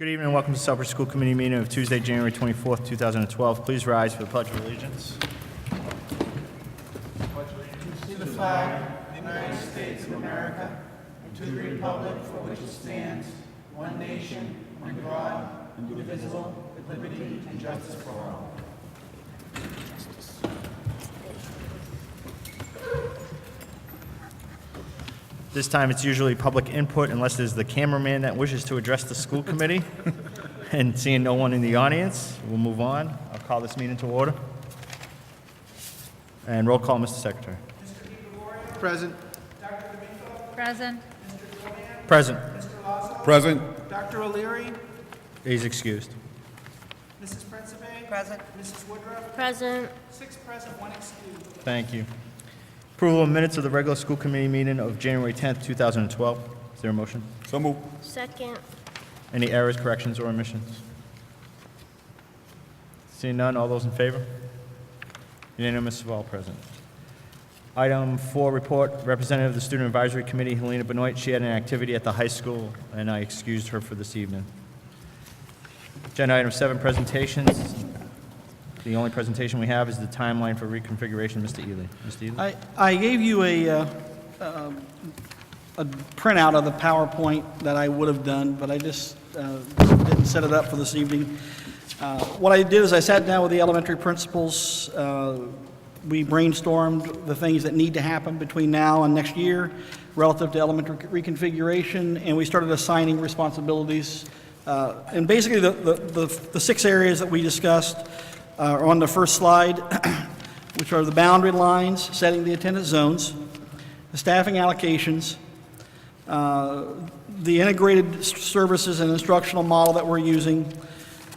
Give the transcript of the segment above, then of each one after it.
Good evening and welcome to Southbridge School Committee meeting of Tuesday, January 24th, 2012. Please rise for the Pledge of Allegiance. To the flag of the United States of America, and to the republic for which it stands, one nation, under God, indivisible, with liberty and justice for all. This time it's usually public input unless there's the cameraman that wishes to address the school committee. And seeing no one in the audience, we'll move on. I'll call this meeting to order. And roll call, Mr. Secretary. Present. Present. Present. Present. Dr. O'Leary. He's excused. Mrs. Principe. Present. Mrs. Woodruff. Present. 6 present, 1 excused. Thank you. Approval of minutes of the regular school committee meeting of January 10th, 2012. Is there a motion? So moved. Second. Any errors, corrections, or omissions? Seeing none, all those in favor? Unanimous of all present. Item 4, report, representative of the Student Advisory Committee, Helena Benoit. She had an activity at the high school, and I excused her for this evening. Agenda item 7, presentations. The only presentation we have is the timeline for reconfiguration. Mr. Ely. Mr. Ely? I gave you a printout of the PowerPoint that I would have done, but I just didn't set it up for this evening. What I did is I sat down with the elementary principals. We brainstormed the things that need to happen between now and next year relative to elementary reconfiguration, and we started assigning responsibilities. And basically the 6 areas that we discussed are on the first slide, which are the boundary lines, setting the attendance zones, the staffing allocations, the integrated services and instructional model that we're using,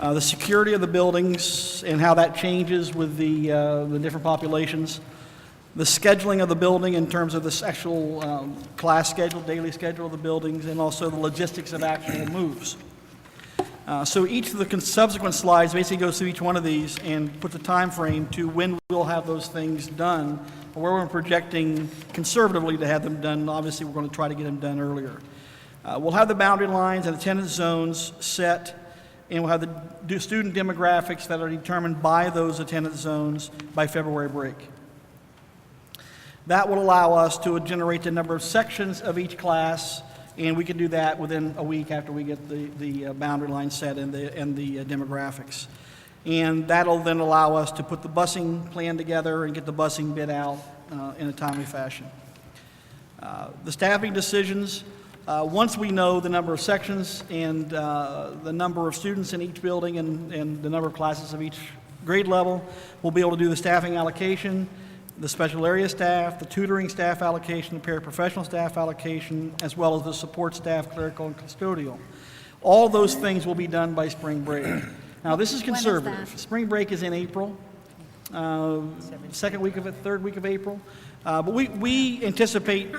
the security of the buildings and how that changes with the different populations, the scheduling of the building in terms of the actual class schedule, daily schedule of the buildings, and also the logistics of actual moves. So each of the subsequent slides basically goes through each one of these and puts a time frame to when we'll have those things done, or where we're projecting conservatively to have them done. Obviously, we're going to try to get them done earlier. We'll have the boundary lines and attendance zones set, and we'll have the student demographics that are determined by those attendance zones by February break. That will allow us to generate the number of sections of each class, and we can do that within a week after we get the boundary line set and the demographics. And that'll then allow us to put the busing plan together and get the busing bid out in a timely fashion. The staffing decisions, once we know the number of sections and the number of students in each building and the number of classes of each grade level, we'll be able to do the staffing allocation, the special area staff, the tutoring staff allocation, the paraprofessional staff allocation, as well as the support staff, clerical and custodial. All those things will be done by spring break. Now, this is conservative. Spring break is in April, third week of April. But we anticipate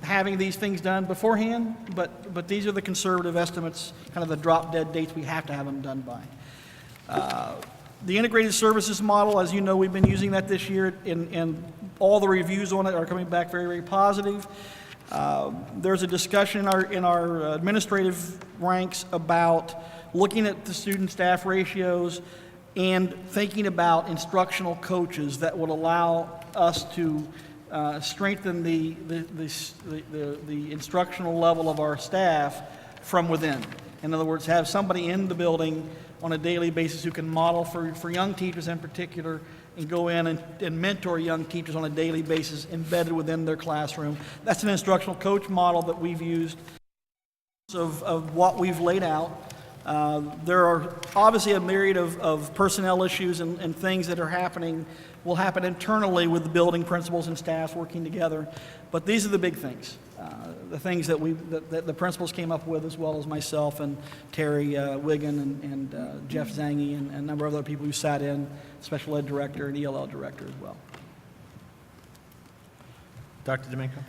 having these things done beforehand, but these are the conservative estimates, kind of the drop-dead dates we have to have them done by. The integrated services model, as you know, we've been using that this year, and all the reviews on it are coming back very, very positive. There's a discussion in our administrative ranks about looking at the student-staff ratios and thinking about instructional coaches that would allow us to strengthen the instructional level of our staff from within. In other words, have somebody in the building on a daily basis who can model for young teachers in particular and go in and mentor young teachers on a daily basis embedded within their classroom. That's an instructional coach model that we've used of what we've laid out. There are obviously a myriad of personnel issues and things that will happen internally with the building principals and staffs working together. But these are the big things, the things that the principals came up with, as well as myself and Terry Wiggin and Jeff Zangi and a number of other people who sat in, special ed director and ELL director as well. Dr. D'Amico?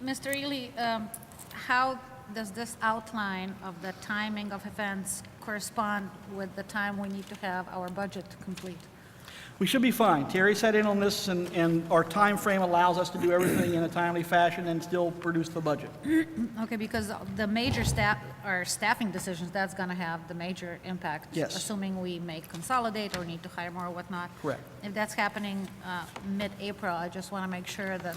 Mr. Ely, how does this outline of the timing of events correspond with the time we need to have our budget complete? We should be fine. Terry sat in on this, and our time frame allows us to do everything in a timely fashion and still produce the budget. Okay, because the major staffing decisions, that's going to have the major impact. Yes. Assuming we may consolidate or need to hire more or whatnot. Correct. If that's happening mid-April, I just want to make sure that,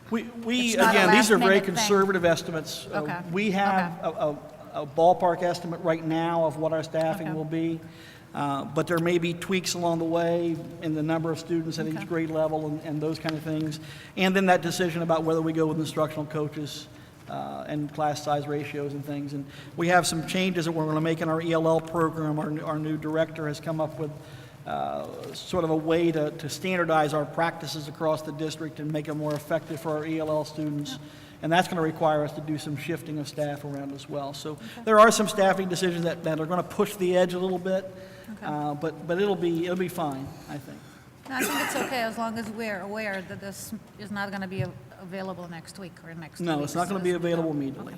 We It's not a again, these are very last-minute thing. conservative estimates. Okay. We have a ballpark estimate right now of what our staffing Okay. will be, but there may be tweaks along the way in the number of students at Okay. each grade level and those kind of things. And then that decision about whether we go with instructional coaches and class size ratios and things. And we have some changes that we're going to make in our ELL program. Our new director has come up with sort of a way to standardize our practices across the district and make them more effective for our ELL students. And that's going to require us to do some shifting of staff around as well. So there are some staffing decisions that are going to push the edge a little bit, but it'll be fine, I think. No, I think it's okay as long as we're aware that this is not going to be available next week or next week. No, it's not going to be available immediately.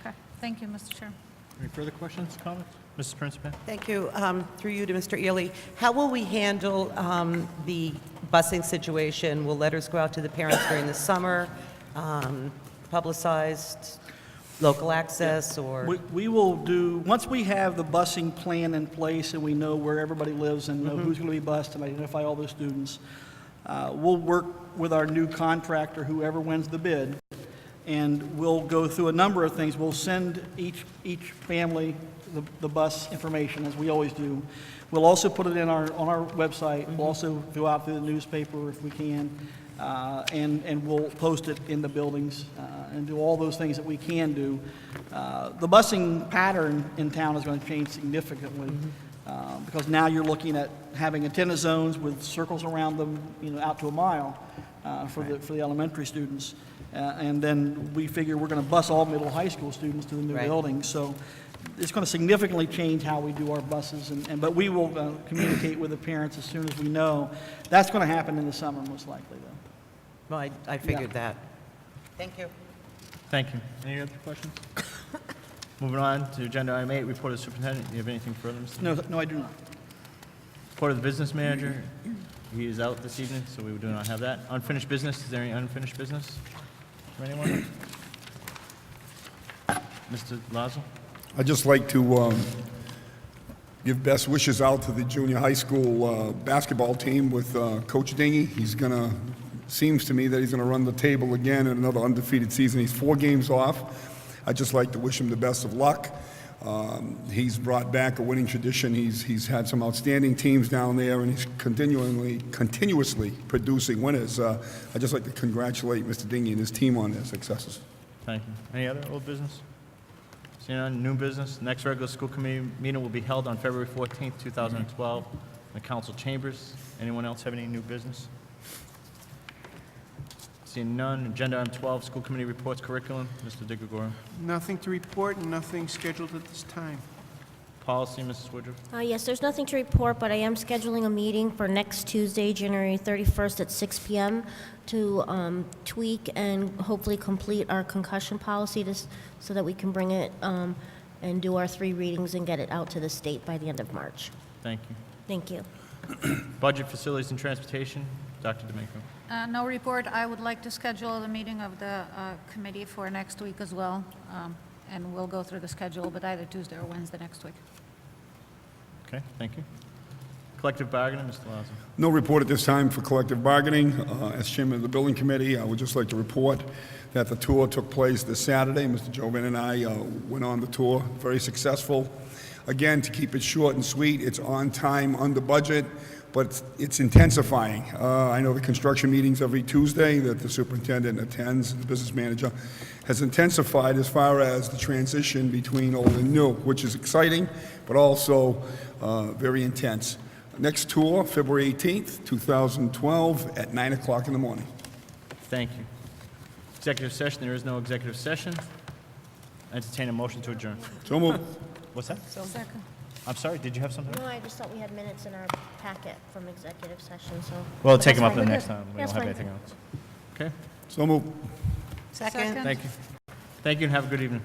Okay, thank you, Mr. Chair. Any further questions, comments? Mrs. Principe? Thank you. Through you to Mr. Ely. How will we handle the busing situation? Will letters go out to the parents during the summer, publicized, local access, or? We will do, once we have the busing plan in place and we know where everybody lives and know who's going to be bused and identify all those students, we'll work with our new contractor, whoever wins the bid, and we'll go through a number of things. We'll send each family the bus information, as we always do. We'll also put it on our website. We'll also go out through the newspaper if we can, and we'll post it in the buildings and do all those things that we can do. The busing pattern in town is going to change significantly because now you're looking at having attendance zones with circles around them, out to a mile for the elementary students. And then we figure we're going to bus all middle high school students to the new Right. building. So it's going to significantly change how we do our buses, but we will communicate with the parents as soon as we know. That's going to happen in the summer, most likely, though. Well, I figured that. Thank you. Thank you. Any other questions? Moving on to agenda item 8, report of the superintendent. Do you have anything further, Mr.? No, I do not. Report of the business manager. He is out this evening, so we do not have that. Unfinished business. Is there any unfinished business from anyone? Mr. Lazo? I'd just like to give best wishes out to the junior high school basketball team with Coach Dingy. Seems to me that he's going to run the table again in another undefeated season. He's 4 games off. I'd just like to wish him the best of luck. He's brought back a winning tradition. He's had some outstanding teams down there, and he's continuously producing winners. I'd just like to congratulate Mr. Dingy and his team on their successes. Thank you. Any other old business? Seeing none, new business. Next regular school committee meeting will be held on February 14th, 2012, in the council chambers. Anyone else have any new business? Seeing none, agenda item 12, school committee reports curriculum. Mr. DeGregorio. Nothing to report and nothing scheduled at this time. Policy, Mrs. Woodruff. Yes, there's nothing to report, but I am scheduling a meeting for next Tuesday, January 31st at 6 p.m. to tweak and hopefully complete our concussion policy so that we can bring it and do our 3 readings and get it out to the state by the end of March. Thank you. Thank you. Budget, facilities, and transportation. Dr. D'Amico. No report. I would like to schedule the meeting of the committee for next week as well, and we'll go through the schedule, but either Tuesday or Wednesday next week. Okay, thank you. Collective bargaining, Mr. Lazo. No report at this time for collective bargaining. As chairman of the building committee, I would just like to report that the tour took place this Saturday. Mr. Jovan and I went on the tour, very successful. Again, to keep it short and sweet, it's on time, under budget, but it's intensifying. I know the construction meetings every Tuesday that the superintendent attends, the business manager, has intensified as far as the transition between old and new, which is exciting, but also very intense. Next tour, February 18th, 2012, at 9 o'clock in the morning. Thank you. Executive session, there is no executive session. Entertain a motion to adjourn. So moved. What's that? Second. I'm sorry, did you have something? No, I just thought we had minutes in our packet from executive session, so. Well, take them up That's the fine. next time. We That's don't have fine. anything else. Okay, So moved. Second. thank you. Thank you and have a good evening.